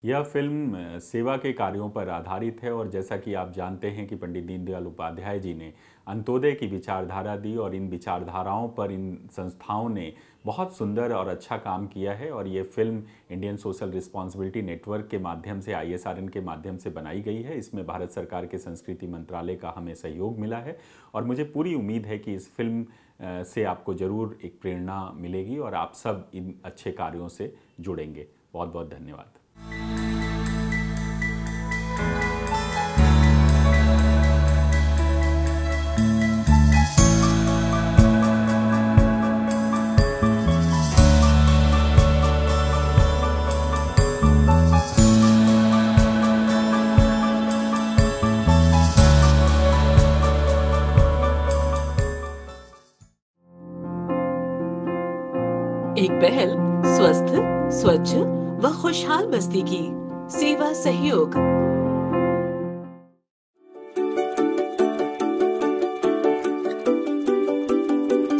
यह फिल्म सेवा के कार्यों पर आधारित है और जैसा कि आप जानते हैं कि पंडित दीनदयाल उपाध्याय जी ने अंत्योदय की विचारधारा दी और इन विचारधाराओं पर इन संस्थाओं ने बहुत सुंदर और अच्छा काम किया है। और ये film Indian social responsibility network के माध्यम से ISRN के माध्यम से बनाई गई है। इसमें भारत सरकार के संस्कृति मंत्रालय का हमें सहयोग मिला है और मुझे पूरी उम्मीद है कि इस फिल्म से आपको ज़रूर एक प्रेरणा मिलेगी और आप सब इन अच्छे कार्यों से जुड़ेंगे। बहुत बहुत धन्यवाद। एक पहल स्वस्थ, स्वच्छ व खुशहाल बस्ती की सेवा सहयोग।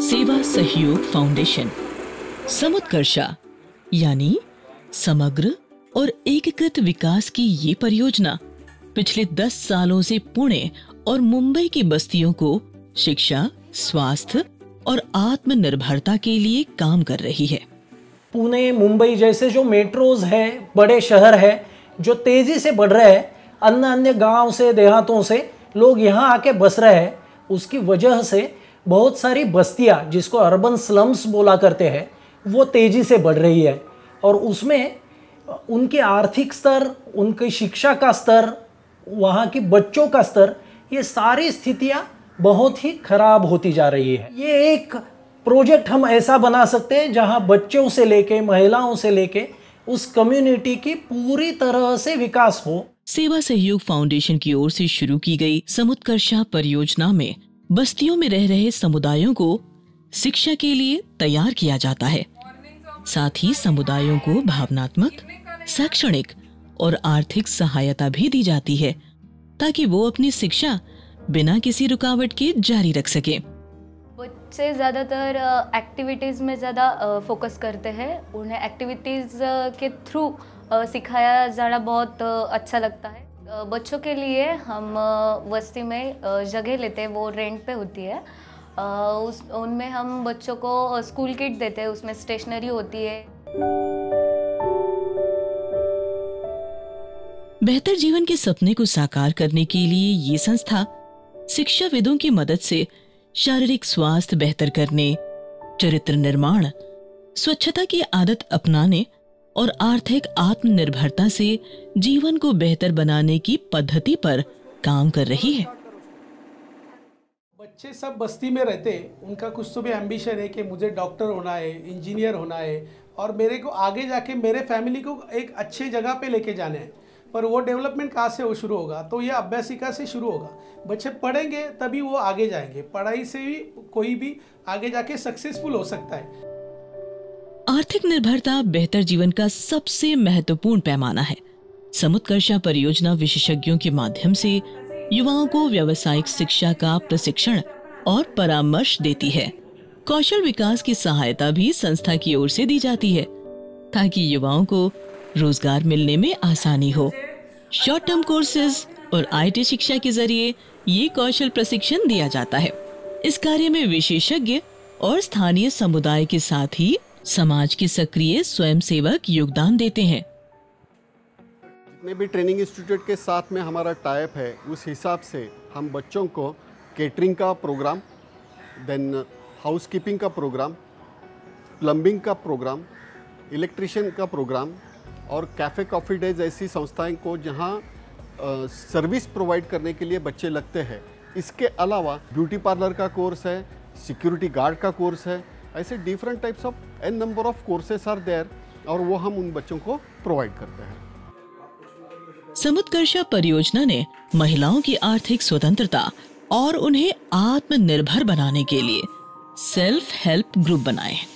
सेवा सहयोग फाउंडेशन समुत्कर्षा यानी समग्र और एकीकृत विकास की ये परियोजना पिछले 10 सालों से पुणे और मुंबई की बस्तियों को शिक्षा, स्वास्थ्य और आत्मनिर्भरता के लिए काम कर रही है। पुणे, मुंबई जैसे जो मेट्रोज हैं, बड़े शहर हैं, जो तेजी से बढ़ रहे हैं, अन्य अन्य गांव से, देहातों से लोग यहाँ आके बस रहे हैं, उसकी वजह से बहुत सारी बस्तियाँ जिसको अर्बन स्लम्स बोला करते हैं वो तेजी से बढ़ रही है और उसमें उनके आर्थिक स्तर, उनकी शिक्षा का स्तर, वहाँ की बच्चों का स्तर, ये सारी स्थितियाँ बहुत ही खराब होती जा रही है। ये एक प्रोजेक्ट हम ऐसा बना सकते हैं जहां बच्चों से लेके महिलाओं से लेके उस कम्युनिटी की पूरी तरह से विकास हो। सेवा सहयोग फाउंडेशन की ओर से शुरू की गई समुत्कर्षा परियोजना में बस्तियों में रह रहे समुदायों को शिक्षा के लिए तैयार किया जाता है। साथ ही समुदायों को भावनात्मक, शैक्षणिक और आर्थिक सहायता भी दी जाती है ताकि वो अपनी शिक्षा बिना किसी रुकावट के जारी रख सके। बच्चे ज़्यादातर एक्टिविटीज़ में ज़्यादा फोकस करते हैं। उन्हें एक्टिविटीज़ के थ्रू सिखाया जाना बहुत अच्छा लगता है। बच्चों के लिए हम बस्ती में जगह लेते हैं, वो रेंट पे होती है। उनमें हम बच्चों को स्कूल किट देते हैं, उसमें स्टेशनरी होती है। बेहतर जीवन के सपने को साकार करने के लिए ये संस्था शिक्षाविदों की मदद से शारीरिक स्वास्थ्य बेहतर करने, चरित्र निर्माण, स्वच्छता की आदत अपनाने और आर्थिक आत्मनिर्भरता से जीवन को बेहतर बनाने की पद्धति पर काम कर रही है। बच्चे सब बस्ती में रहते, उनका कुछ तो भी एम्बिशन है कि मुझे डॉक्टर होना है, इंजीनियर होना है और मेरे को आगे जाके मेरे फैमिली को एक अच्छी जगह पे लेके जाना है। पर वो डेवलपमेंट कहाँ से वो शुरू होगा? तो ये अभ्यासिका से शुरू होगा। बच्चे पढ़ेंगे तभी वो आगे जाएंगे। पढ़ाई से ही कोई भी आगे जाके सक्सेसफुल हो सकता है। आर्थिक निर्भरता बेहतर जीवन का सबसे महत्वपूर्ण पैमाना है। समुत्कर्षा परियोजना विशेषज्ञों के माध्यम से युवाओं को व्यावसायिक शिक्षा का प्रशिक्षण और परामर्श देती है। कौशल विकास की सहायता भी संस्था की ओर से दी जाती है ताकि युवाओं को रोजगार मिलने में आसानी हो। शॉर्ट टर्म कोर्सेज और IT शिक्षा के जरिए ये कौशल प्रशिक्षण दिया जाता है। इस कार्य में विशेषज्ञ और स्थानीय समुदाय के साथ ही समाज के सक्रिय स्वयंसेवक योगदान देते हैं। जितने भी ट्रेनिंग इंस्टीट्यूट के साथ में हमारा टाइप है, उस हिसाब से हम बच्चों को केटरिंग का प्रोग्राम, देन हाउसकीपिंग का प्रोग्राम, प्लम्बिंग का प्रोग्राम, इलेक्ट्रिशियन का प्रोग्राम और कैफ़े कॉफ़ी डेज ऐसी संस्थाएं को जहां सर्विस प्रोवाइड करने के लिए बच्चे लगते हैं। इसके अलावा ब्यूटी पार्लर का कोर्स है, सिक्योरिटी गार्ड का कोर्स है, ऐसे different types of an number of courses are there और वो हम उन बच्चों को प्रोवाइड करते हैं। समुत्कर्षा परियोजना ने महिलाओं की आर्थिक स्वतंत्रता और उन्हें आत्मनिर्भर बनाने के लिए सेल्फ हेल्प ग्रुप बनाए हैं।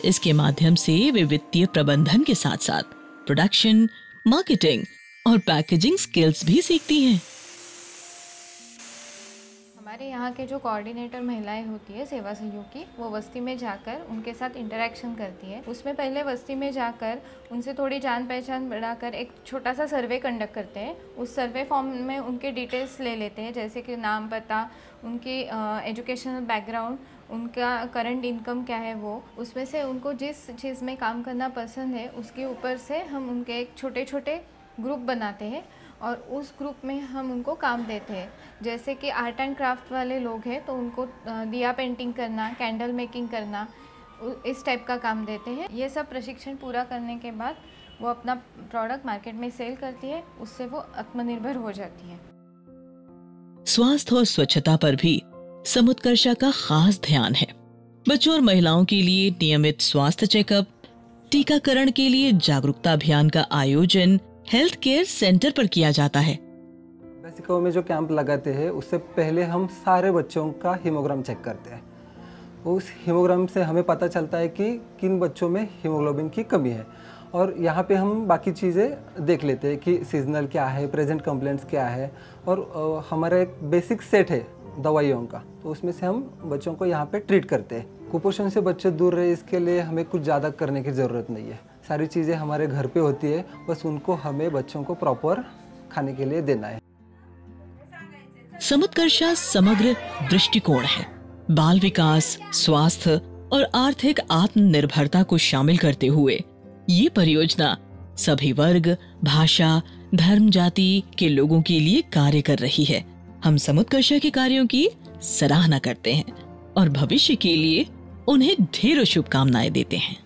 इसके माध्यम से वे वित्तीय प्रबंधन के साथ साथ प्रोडक्शन, मार्केटिंग और पैकेजिंग स्किल्स भी सीखती हैं। हमारे यहाँ के जो कोऑर्डिनेटर महिलाएं होती है सेवा सहयोग की, वो बस्ती में जाकर उनके साथ इंटरेक्शन करती है। उसमें पहले बस्ती में जाकर उनसे थोड़ी जान पहचान बढ़ाकर एक छोटा सा सर्वे कंडक्ट करते हैं। उस सर्वे फॉर्म में उनके डिटेल्स ले लेते हैं, जैसे कि नाम, पता, उनकी एजुकेशनल बैकग्राउंड, उनका करंट इनकम क्या है वो। उसमें से उनको जिस चीज़ में काम करना पसंद है उसके ऊपर से हम उनके एक छोटे छोटे ग्रुप बनाते हैं और उस ग्रुप में हम उनको काम देते हैं। जैसे कि आर्ट एंड क्राफ्ट वाले लोग हैं तो उनको दिया पेंटिंग करना, कैंडल मेकिंग करना, इस टाइप का काम देते हैं। ये सब प्रशिक्षण पूरा करने के बाद वो अपना प्रोडक्ट मार्केट में सेल करती है, उससे वो आत्मनिर्भर हो जाती है। स्वास्थ्य और स्वच्छता पर भी समुत्कर्षा का खास ध्यान है। बच्चों और महिलाओं के लिए नियमित स्वास्थ्य चेकअप, टीकाकरण के लिए जागरूकता अभियान का आयोजन हेल्थ केयर सेंटर पर किया जाता है। बेसिको में जो कैंप लगाते हैं उससे पहले हम सारे बच्चों का हीमोग्राम चेक करते हैं। उस हीमोग्राम से हमें पता चलता है कि किन बच्चों में हीमोग्लोबिन की कमी है और यहाँ पे हम बाकी चीज़ें देख लेते हैं कि सीजनल क्या है, प्रेजेंट कंप्लेंट्स क्या है और हमारा एक बेसिक सेट है दवाइयों का, तो उसमें से हम बच्चों को यहाँ पे ट्रीट करते हैं। कुपोषण से बच्चे दूर रहे इसके लिए हमें कुछ ज़्यादा करने की ज़रूरत नहीं है। सारी चीज़ें हमारे घर पे होती है, बस उनको हमें बच्चों को प्रॉपर खाने के लिए देना है। समुत्कर्षा समग्र दृष्टिकोण है। बाल विकास, स्वास्थ्य और आर्थिक आत्मनिर्भरता को शामिल करते हुए ये परियोजना सभी वर्ग, भाषा, धर्म, जाति के लोगों के लिए कार्य कर रही है। हम समुत्कर्षा के कार्यों की सराहना करते हैं और भविष्य के लिए उन्हें ढेरों शुभकामनाएं देते हैं।